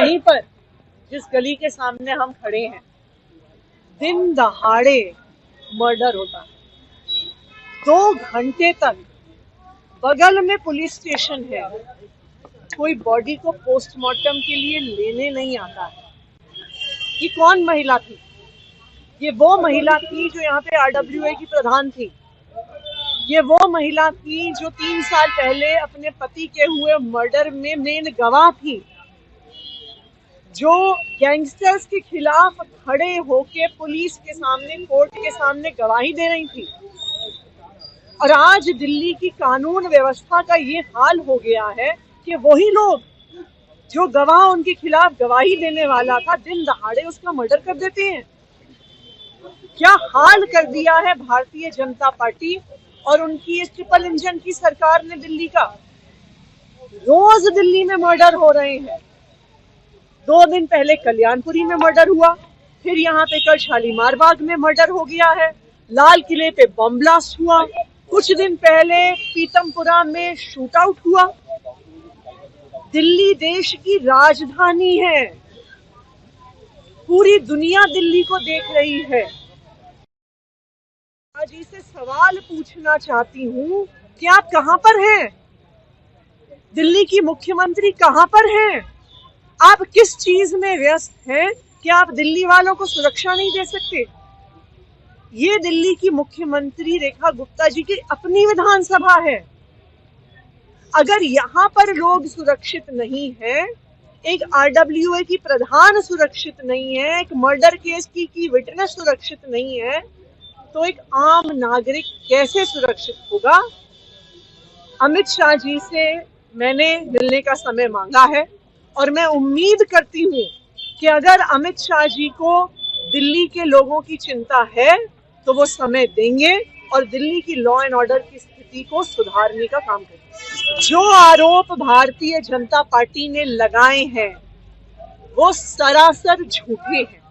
यहीं पर जिस गली के सामने हम खड़े हैं, दिन दहाड़े मर्डर होता है। 2 घंटे तक बगल में पुलिस स्टेशन है, कोई बॉडी को पोस्टमार्टम के लिए लेने नहीं आता है। ये कौन महिला थी? ये वो महिला थी जो यहाँ पे RWA की प्रधान थी। ये वो महिला थी जो 3 साल पहले अपने पति के हुए मर्डर में मेन गवाह थी, जो गैंगस्टर्स के खिलाफ खड़े होके पुलिस के सामने, कोर्ट के सामने गवाही दे रही थी। और आज दिल्ली की कानून व्यवस्था का ये हाल हो गया है कि वही लोग जो गवाह उनके खिलाफ गवाही देने वाला था, दिन दहाड़े उसका मर्डर कर देते हैं। क्या हाल कर दिया है भारतीय जनता पार्टी और उनकी इस ट्रिपल इंजन की सरकार ने दिल्ली का। रोज दिल्ली में मर्डर हो रहे हैं। 2 दिन पहले कल्याणपुरी में मर्डर हुआ, फिर यहाँ पे कल शालीमार बाग में मर्डर हो गया है, लाल किले पे बम ब्लास्ट हुआ, कुछ दिन पहले पीतमपुरा में शूट आउट हुआ। दिल्ली देश की राजधानी है, पूरी दुनिया दिल्ली को देख रही है। आज इसे सवाल पूछना चाहती हूँ कि आप कहाँ पर हैं? दिल्ली की मुख्यमंत्री कहाँ पर हैं? आप किस चीज में व्यस्त हैं कि आप दिल्ली वालों को सुरक्षा नहीं दे सकते? ये दिल्ली की मुख्यमंत्री रेखा गुप्ता जी की अपनी विधानसभा है। अगर यहाँ पर लोग सुरक्षित नहीं हैं, एक RWA की प्रधान सुरक्षित नहीं है, एक मर्डर केस की विटनेस सुरक्षित नहीं है, तो एक आम नागरिक कैसे सुरक्षित होगा? अमित शाह जी से मैंने मिलने का समय मांगा है और मैं उम्मीद करती हूँ कि अगर अमित शाह जी को दिल्ली के लोगों की चिंता है तो वो समय देंगे और दिल्ली की लॉ एंड ऑर्डर की स्थिति को सुधारने का काम करेंगे। जो आरोप भारतीय जनता पार्टी ने लगाए हैं वो सरासर झूठे हैं।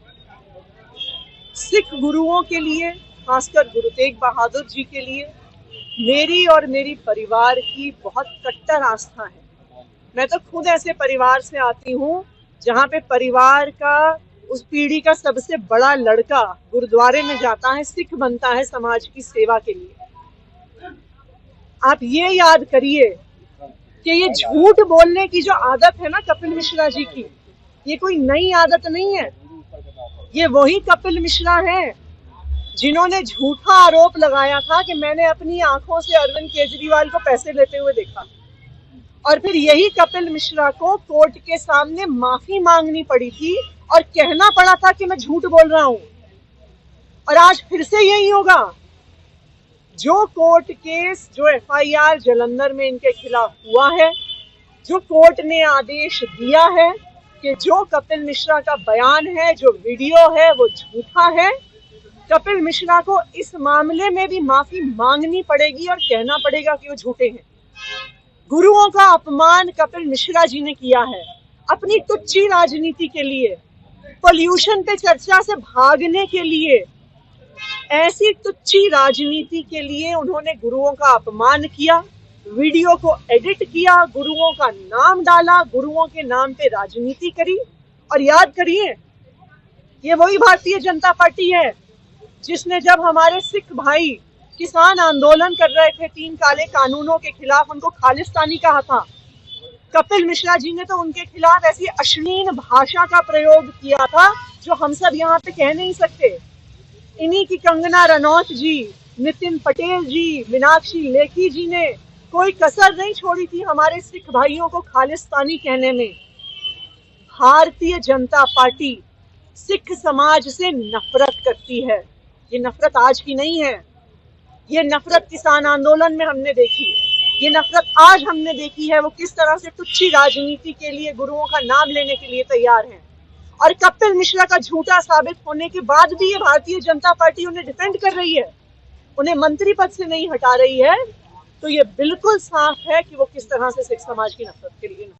सिख गुरुओं के लिए, खासकर गुरु तेग बहादुर जी के लिए, मेरी और मेरी परिवार की बहुत कट्टर आस्था है। मैं तो खुद ऐसे परिवार से आती हूँ जहाँ पे परिवार का उस पीढ़ी का सबसे बड़ा लड़का गुरुद्वारे में जाता है, सिख बनता है समाज की सेवा के लिए। आप ये याद करिए कि ये झूठ बोलने की जो आदत है ना कपिल मिश्रा जी की, ये कोई नई आदत नहीं है। ये वही कपिल मिश्रा हैं जिन्होंने झूठा आरोप लगाया था कि मैंने अपनी आंखों से अरविंद केजरीवाल को पैसे लेते हुए देखा, और फिर यही कपिल मिश्रा को कोर्ट के सामने माफी मांगनी पड़ी थी और कहना पड़ा था कि मैं झूठ बोल रहा हूं। और आज फिर से यही होगा। जो कोर्ट केस, जो FIR जालंधर में इनके खिलाफ हुआ है, जो कोर्ट ने आदेश दिया है कि जो कपिल मिश्रा का बयान है, जो वीडियो है, वो झूठा है, कपिल मिश्रा को इस मामले में भी माफी मांगनी पड़ेगी और कहना पड़ेगा कि वो झूठे हैं। गुरुओं का अपमान कपिल मिश्रा जी ने किया है अपनी तुच्छी राजनीति के लिए, पोल्यूशन पे चर्चा से भागने के लिए। ऐसी तुच्छी राजनीति के लिए उन्होंने गुरुओं का अपमान किया, वीडियो को एडिट किया, गुरुओं का नाम डाला, गुरुओं के नाम पे राजनीति करी। और याद करिए, ये वही भारतीय जनता पार्टी है जिसने जब हमारे सिख भाई किसान आंदोलन कर रहे थे 3 काले कानूनों के खिलाफ, उनको खालिस्तानी कहा था। कपिल मिश्रा जी ने तो उनके खिलाफ ऐसी अश्लील भाषा का प्रयोग किया था जो हम सब यहाँ पे कह नहीं सकते। इन्हीं की कंगना रनौत जी, नितिन पटेल जी, मीनाक्षी लेखी जी ने कोई कसर नहीं छोड़ी थी हमारे सिख भाइयों को खालिस्तानी कहने में। भारतीय जनता पार्टी सिख समाज से नफरत करती है। ये नफरत आज की नहीं है, ये नफरत किसान आंदोलन में हमने देखी, ये नफरत आज हमने देखी है। वो किस तरह से तुच्छी राजनीति के लिए गुरुओं का नाम लेने के लिए तैयार हैं। और कपिल मिश्रा का झूठा साबित होने के बाद भी ये भारतीय जनता पार्टी उन्हें डिफेंड कर रही है, उन्हें मंत्री पद से नहीं हटा रही है। तो ये बिल्कुल साफ है कि वो किस तरह से सिख समाज की नफरत के लिए